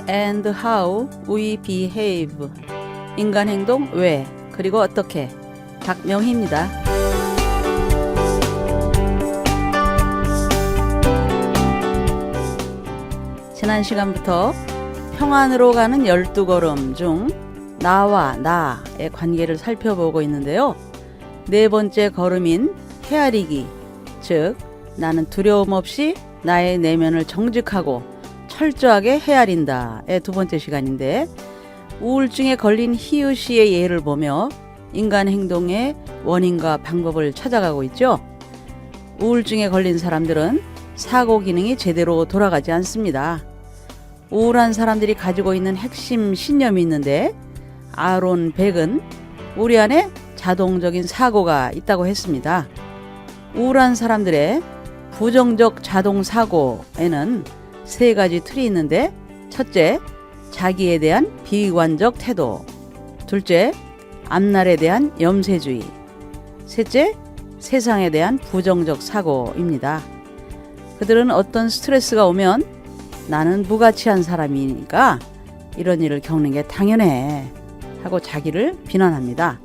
and how we behave. 인간 행동 왜 그리고 어떻게. 박명희입니다. 지난 시간부터 평안으로 가는 12걸음 중 나와 나의 관계를 살펴보고 있는데요. 네 번째 걸음인 헤아리기, 즉 나는 두려움 없이 나의 내면을 정직하고 철저하게 헤아린다의 두 번째 시간인데, 우울증에 걸린 희우 씨의 예를 보며 인간 행동의 원인과 방법을 찾아가고 있죠. 우울증에 걸린 사람들은 사고 기능이 제대로 돌아가지 않습니다. 우울한 사람들이 가지고 있는 핵심 신념이 있는데, 아론 벡은 우리 안에 자동적인 사고가 있다고 했습니다. 우울한 사람들의 부정적 자동 사고에는 세 가지 틀이 있는데, 첫째, 자기에 대한 비관적 태도. 둘째, 앞날에 대한 염세주의. 셋째, 세상에 대한 부정적 사고입니다. 그들은 어떤 스트레스가 오면 나는 무가치한 사람이니까 이런 일을 겪는 게 당연해 하고 자기를 비난합니다.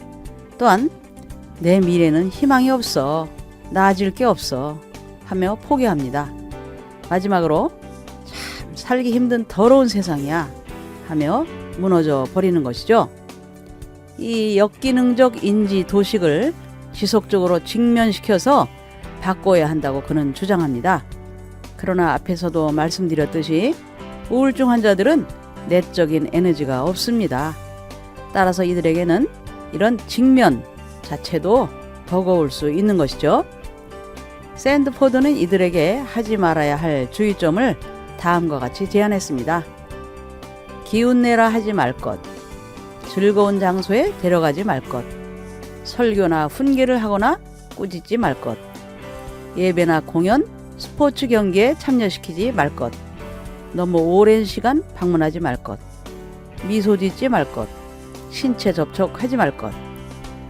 또한 내 미래는 희망이 없어, 나아질 게 없어 하며 포기합니다. 마지막으로 참 살기 힘든 더러운 세상이야 하며 무너져 버리는 것이죠. 이 역기능적 인지 도식을 지속적으로 직면시켜서 바꿔야 한다고 그는 주장합니다. 그러나 앞에서도 말씀드렸듯이 우울증 환자들은 내적인 에너지가 없습니다. 따라서 이들에게는 이런 직면 자체도 버거울 수 있는 것이죠. 샌드포드는 이들에게 하지 말아야 할 주의점을 다음과 같이 제안했습니다. 기운내라 하지 말 것, 즐거운 장소에 데려가지 말 것, 설교나 훈계를 하거나 꾸짖지 말 것, 예배나 공연, 스포츠 경기에 참여시키지 말 것, 너무 오랜 시간 방문하지 말 것, 미소 짓지 말 것, 신체 접촉하지 말 것,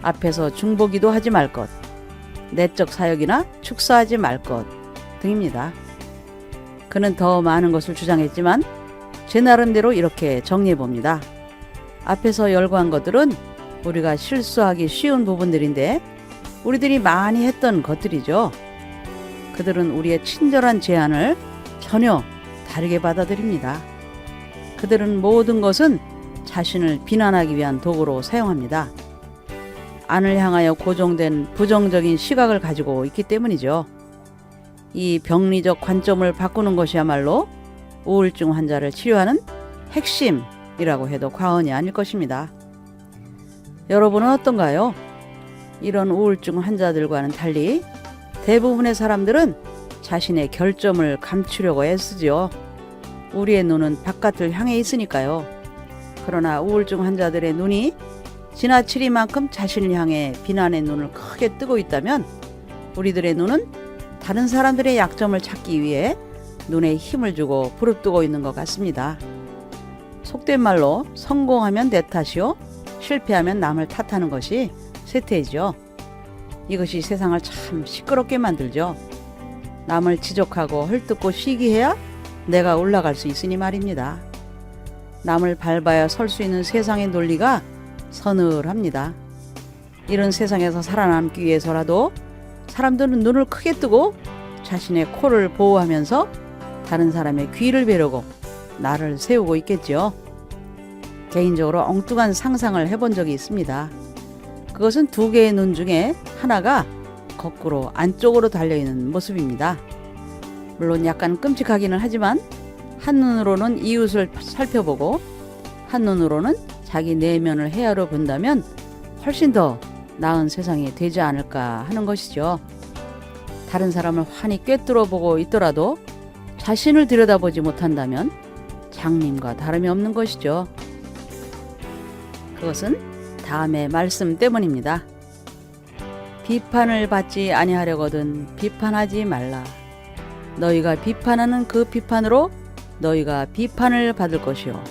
앞에서 중보기도 하지 말 것, 내적 사역이나 축사하지 말 것 등입니다. 그는 더 많은 것을 주장했지만 제 나름대로 이렇게 정리해봅니다. 앞에서 열거한 것들은 우리가 실수하기 쉬운 부분들인데 우리들이 많이 했던 것들이죠. 그들은 우리의 친절한 제안을 전혀 다르게 받아들입니다. 그들은 모든 것은 자신을 비난하기 위한 도구로 사용합니다. 안을 향하여 고정된 부정적인 시각을 가지고 있기 때문이죠. 이 병리적 관점을 바꾸는 것이야말로 우울증 환자를 치료하는 핵심이라고 해도 과언이 아닐 것입니다. 여러분은 어떤가요? 이런 우울증 환자들과는 달리 대부분의 사람들은 자신의 결점을 감추려고 애쓰죠. 우리의 눈은 바깥을 향해 있으니까요. 그러나 우울증 환자들의 눈이 지나치리만큼 자신을 향해 비난의 눈을 크게 뜨고 있다면 우리들의 눈은 다른 사람들의 약점을 찾기 위해 눈에 힘을 주고 부릅뜨고 있는 것 같습니다. 속된 말로 성공하면 내 탓이요, 실패하면 남을 탓하는 것이 쇠퇴이죠. 이것이 세상을 참 시끄럽게 만들죠. 남을 지적하고 헐뜯고 시기해야 내가 올라갈 수 있으니 말입니다. 남을 밟아야 설 수 있는 세상의 논리가 서늘합니다. 이런 세상에서 살아남기 위해서라도 사람들은 눈을 크게 뜨고 자신의 코를 보호하면서 다른 사람의 귀를 베려고 나를 세우고 있겠죠. 개인적으로 엉뚱한 상상을 해본 적이 있습니다. 그것은 두 개의 눈 중에 하나가 거꾸로 안쪽으로 달려있는 모습입니다. 물론 약간 끔찍하기는 하지만 한 눈으로는 이웃을 살펴보고 한 눈으로는 자기 내면을 헤아려 본다면 훨씬 더 나은 세상이 되지 않을까 하는 것이죠. 다른 사람을 환히 꿰뚫어 보고 있더라도 자신을 들여다보지 못한다면 장님과 다름이 없는 것이죠. 그것은 다음의 말씀 때문입니다. 비판을 받지 아니하려거든 비판하지 말라. 너희가 비판하는 그 비판으로 너희가 비판을 받을 것이요,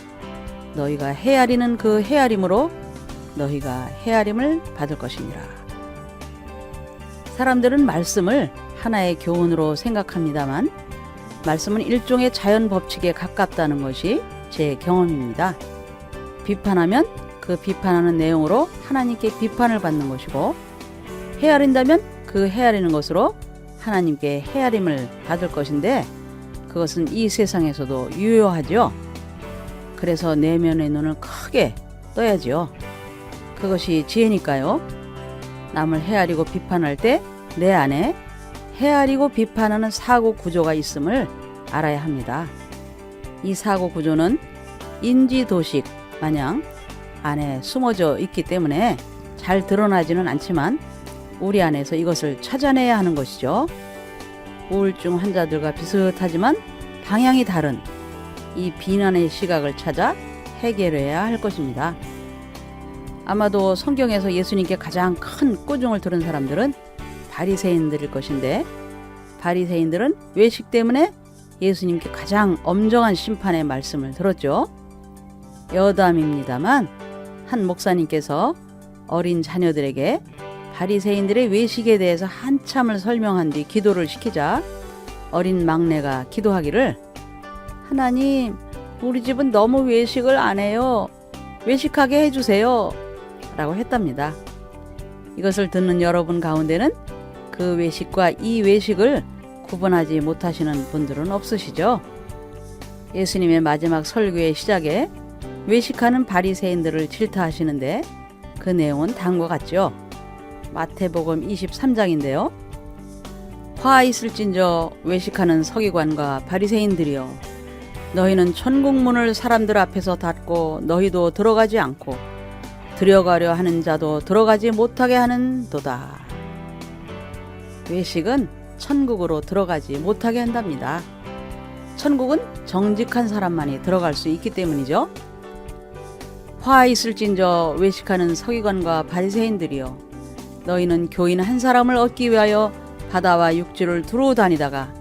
너희가 헤아리는 그 헤아림으로 너희가 헤아림을 받을 것이니라. 사람들은 말씀을 하나의 교훈으로 생각합니다만 말씀은 일종의 자연 법칙에 가깝다는 것이 제 경험입니다. 비판하면 그 비판하는 내용으로 하나님께 비판을 받는 것이고, 헤아린다면 그 헤아리는 것으로 하나님께 헤아림을 받을 것인데, 그것은 이 세상에서도 유효하죠. 그래서 내면의 눈을 크게 떠야지요. 그것이 지혜니까요. 남을 헤아리고 비판할 때 내 안에 헤아리고 비판하는 사고 구조가 있음을 알아야 합니다. 이 사고 구조는 인지도식 마냥 안에 숨어져 있기 때문에 잘 드러나지는 않지만 우리 안에서 이것을 찾아내야 하는 것이죠. 우울증 환자들과 비슷하지만 방향이 다른 이 비난의 시각을 찾아 해결해야 할 것입니다. 아마도 성경에서 예수님께 가장 큰 꾸중을 들은 사람들은 바리새인들일 것인데, 바리새인들은 외식 때문에 예수님께 가장 엄정한 심판의 말씀을 들었죠. 여담입니다만 한 목사님께서 어린 자녀들에게 바리새인들의 외식에 대해서 한참을 설명한 뒤 기도를 시키자 어린 막내가 기도하기를, 하나님, 우리 집은 너무 외식을 안 해요. 외식하게 해주세요. 라고 했답니다. 이것을 듣는 여러분 가운데는 그 외식과 이 외식을 구분하지 못하시는 분들은 없으시죠? 예수님의 마지막 설교의 시작에 외식하는 바리새인들을 질타하시는데 그 내용은 다음과 같죠. 마태복음 23장인데요. 화 있을진저 외식하는 서기관과 바리새인들이여, 너희는 천국문을 사람들 앞에서 닫고 너희도 들어가지 않고 들어가려 하는 자도 들어가지 못하게 하는도다. 외식은 천국으로 들어가지 못하게 한답니다. 천국은 정직한 사람만이 들어갈 수 있기 때문이죠. 화 있을진저 외식하는 서기관과 바리새인들이여, 너희는 교인 한 사람을 얻기 위하여 바다와 육지를 두루 다니다가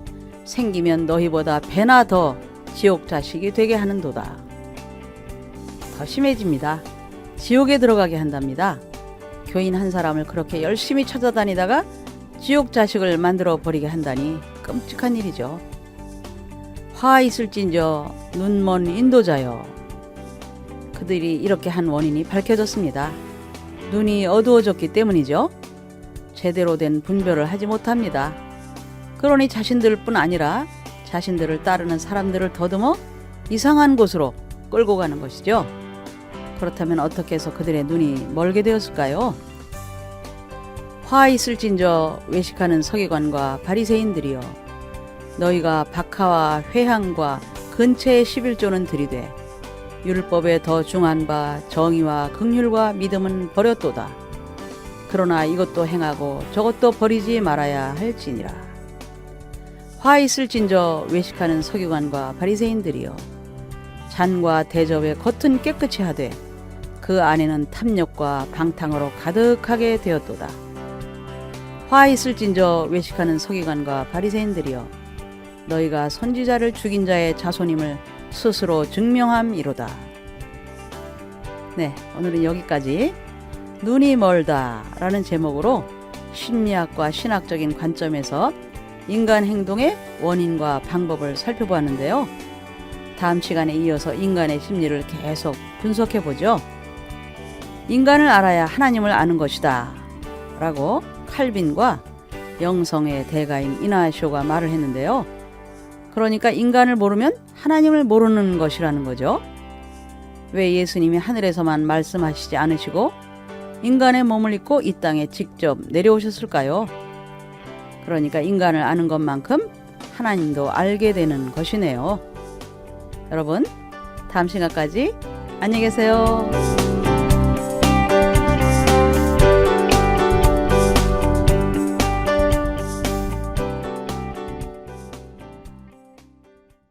생기면 너희보다 배나 더 지옥 자식이 되게 하는도다. 더 심해집니다. 지옥에 들어가게 한답니다. 교인 한 사람을 그렇게 열심히 찾아다니다가 지옥 자식을 만들어 버리게 한다니 끔찍한 일이죠. 화 있을진저 눈먼 인도자여, 그들이 이렇게 한 원인이 밝혀졌습니다. 눈이 어두워졌기 때문이죠. 제대로 된 분별을 하지 못합니다. 그러니 자신들뿐 아니라 자신들을 따르는 사람들을 더듬어 이상한 곳으로 끌고 가는 것이죠. 그렇다면 어떻게 해서 그들의 눈이 멀게 되었을까요? 화 있을진저 외식하는 서기관과 바리새인들이여, 너희가 박하와 회향과 근체의 11조는 들이되 율법에 더 중한 바 정의와 긍휼과 믿음은 버렸도다. 그러나 이것도 행하고 저것도 버리지 말아야 할지니라. 화 있을진저 외식하는 서기관과 바리새인들이여, 잔과 대접의 겉은 깨끗이 하되 그 안에는 탐욕과 방탕으로 가득하게 되었도다. 화 있을진저 외식하는 서기관과 바리새인들이여, 너희가 선지자를 죽인 자의 자손임을 스스로 증명함이로다. 네, 오늘은 여기까지 눈이 멀다 라는 제목으로 심리학과 신학적인 관점에서 인간 행동의 원인과 방법을 살펴보았는데요. 다음 시간에 이어서 인간의 심리를 계속 분석해보죠. 인간을 알아야 하나님을 아는 것이다 라고 칼빈과 영성의 대가인 이나쇼가 말을 했는데요. 그러니까 인간을 모르면 하나님을 모르는 것이라는 거죠. 왜 예수님이 하늘에서만 말씀하시지 않으시고 인간의 몸을 입고 이 땅에 직접 내려오셨을까요? 그러니까 인간을 아는 것만큼 하나님도 알게 되는 것이네요. 여러분, 다음 시간까지 안녕히 계세요.